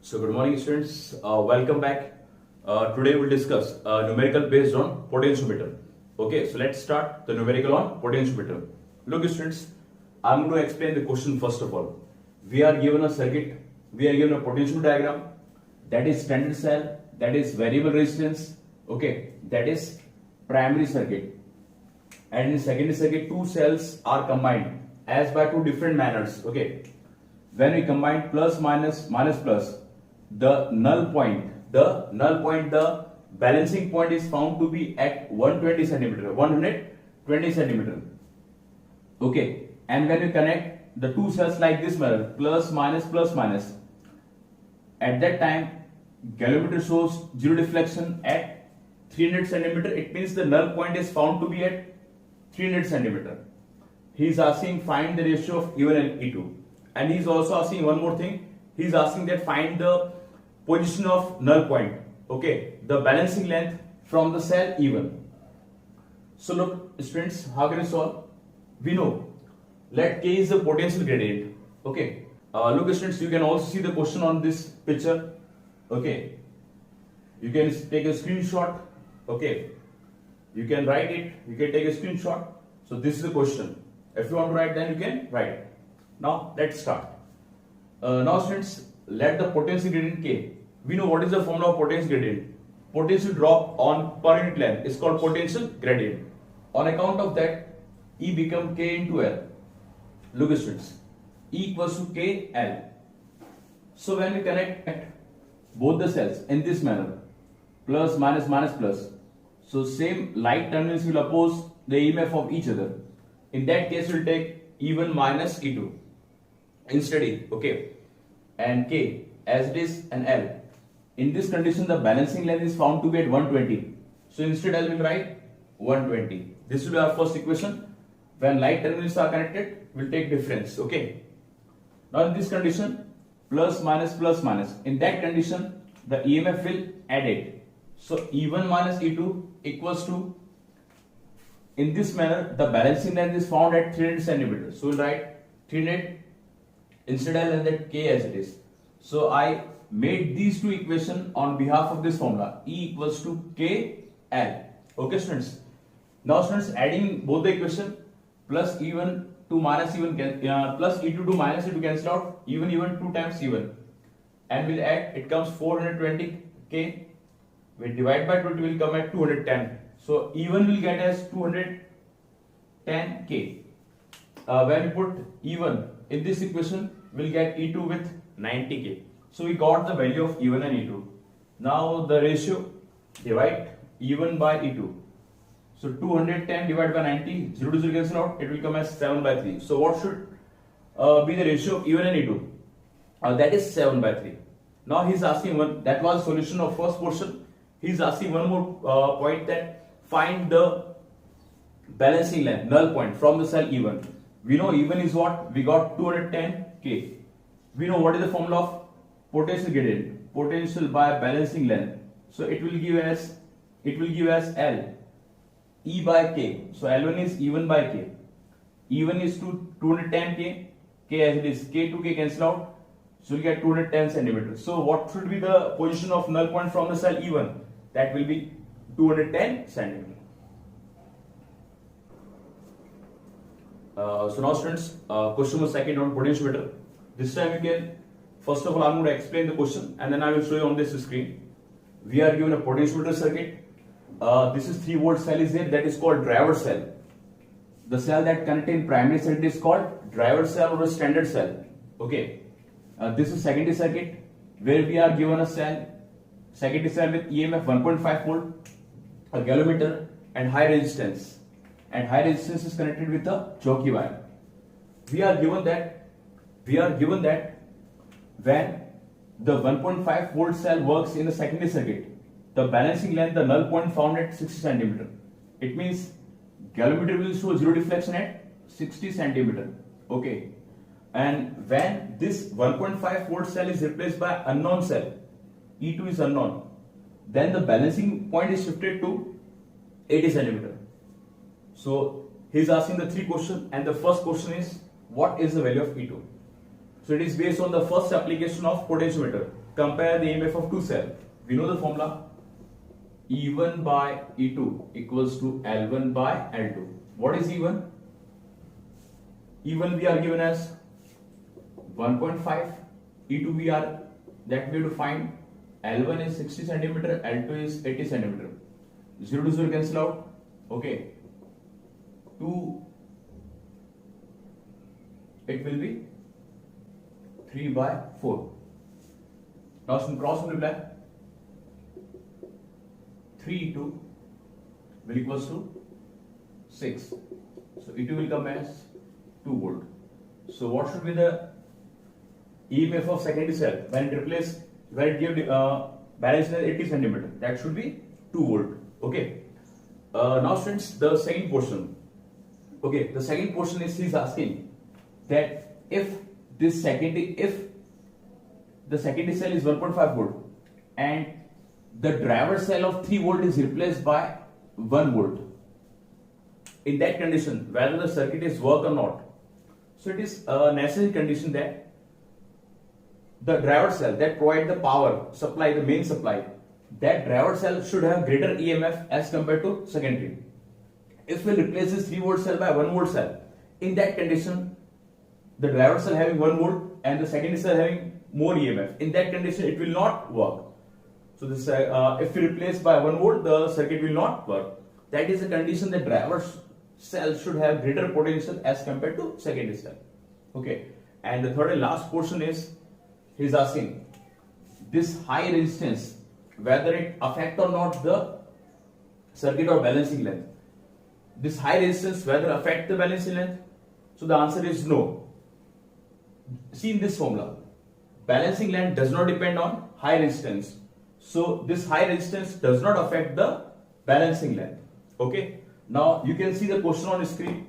So good morning students, welcome back. Today we'll discuss numerical based on potentiometer. Okay, so let's start the numerical on potentiometer. Look students, I'm going to explain the question first of all. We are given a circuit, we are given a potentiometer diagram, that is standard cell, that is variable resistance, okay, that is primary circuit. And in secondary circuit, two cells are combined as by two different manners, okay. When we combine plus minus, minus plus, the null point, the balancing point is found to be at 120 centimeter, okay. And when we connect the two cells like this manner, plus minus, at that time galvanometer shows zero deflection at 300 centimeter. It means the null point is found to be at 300 centimeter. He is asking find the ratio of E1 and E2, and he is also asking one more thing. He is asking that find the position of null point, okay, the balancing length from the cell E1. So look students, how can we solve? We know let K is the potential gradient, okay. Look students, you can also see the question on this picture, okay. You can take a screenshot, okay. You can write it, you can take a screenshot. So this is the question. If you want to write, then you can write. Now let's start. Now students, let the potential gradient K. We know what is the formula of potential gradient. Potential drop on per unit length is called potential gradient. On account of that, E become K into L. Look students, E equals to K L. So when we connect both the cells in this manner, plus minus plus, so same like terminals will oppose the EMF of each other. In that case, we'll take E1 minus E2 instead E, okay, and K as it is and L. In this condition, the balancing length is found to be at 120. So instead, I will write 120. This will be our first equation. When like terminals are connected, we'll take difference, okay. Now in this condition, plus minus. In that condition, the EMF will add it. So E1 minus E2 equals to, in this manner, the balancing length is found at 300 centimeters. So we'll write 300 instead I'll write that K as it is. So I made these two equations on behalf of this formula, E equals to K L. Okay students. Now students, adding both the equation, plus E1 to minus E1 plus E2 to minus E2 cancel out, E1 2 times E1, and we'll add, it comes 420 K. We divide by 20, will come at 210. So E1 will get as 210 K. When we put E1 in this equation, we'll get E2 with 90 K. So we got the value of E1 and E2. Now the ratio, divide E1 by E2. So 210 divided by 90, 0 to 0 cancel out, it will come as 7 by 3. So what should be the ratio of E1 and E2? That is 7 by 3. Now he is asking one, that was solution of first portion. He is asking one more point, that find the balancing length, null point from the cell E1. We know E1 is what? We got 210 K. We know what is the formula of potential gradient, potential by balancing length. So it will give as L, E by K. So L1 is E1 by K. E1 is 210 K, K as it is, K to K cancel out. So we get 210 centimeters. So what should be the position of null point from the cell E1? That will be 210 centimeters. So now students, question number second on potentiometer. This time you can, first of all, I'm going to explain the question and then I will show you on this screen. We are given a potentiometer circuit. This is 3 volt cell is there, that is called driver cell. The cell that contains primary circuit is called driver cell or a standard cell. Okay. This is secondary circuit where we are given a cell, secondary cell with EMF 1.5 volt, a galvanometer and high resistance. And high resistance is connected with a jockey wire. We are given that when the 1.5 volt cell works in the secondary circuit, the balancing length, the null point found at 60 centimeter. It means galvanometer will show zero deflection at 60 centimeter. Okay. And when this 1.5 volt cell is replaced by unknown cell, E2 is unknown, then the balancing point is shifted to 80 centimeter. So he is asking the 3 questions, and the first question is, what is the value of E2? So it is based on the first application of potentiometer. Compare the EMF of two cells. We know the formula. E1 by E2 equals to L1 by L2. What is E1? E1 we are given as 1.5. E2 we are that we have to find. L1 is 60 centimeter, L2 is 80 centimeter. 0 to 0 cancel out. Okay. 2, it will be 3 by 4. Now cross multiply. 3 E2 will equals to 6. So E2 will come as 2 volt. So what should be the EMF of secondary cell when it gives balance as 80 centimeter? That should be 2 volt. Okay. Now students, the second portion. Okay, the second portion is he's asking that if the secondary cell is 1.5 volt and the driver cell of 3 volt is replaced by 1 volt. In that condition, whether the circuit is work or not. So it is a necessary condition that the driver cell that provide the power supply, the main supply, that driver cell should have greater EMF as compared to secondary. If we replace this 3 volt cell by 1 volt cell, in that condition, the driver cell having 1 volt and the secondary cell having more EMF. In that condition, it will not work. So this, if we replace by 1 volt, the circuit will not work. That is a condition that driver cell should have greater potential as compared to secondary cell. Okay. And the third and last portion is, he is asking this high resistance, whether it affect or not the circuit or balancing length. This high resistance whether affect the balancing length? So the answer is no. See in this formula, balancing length does not depend on high resistance. So this high resistance does not affect the balancing length. Okay. Now you can see the question on the screen.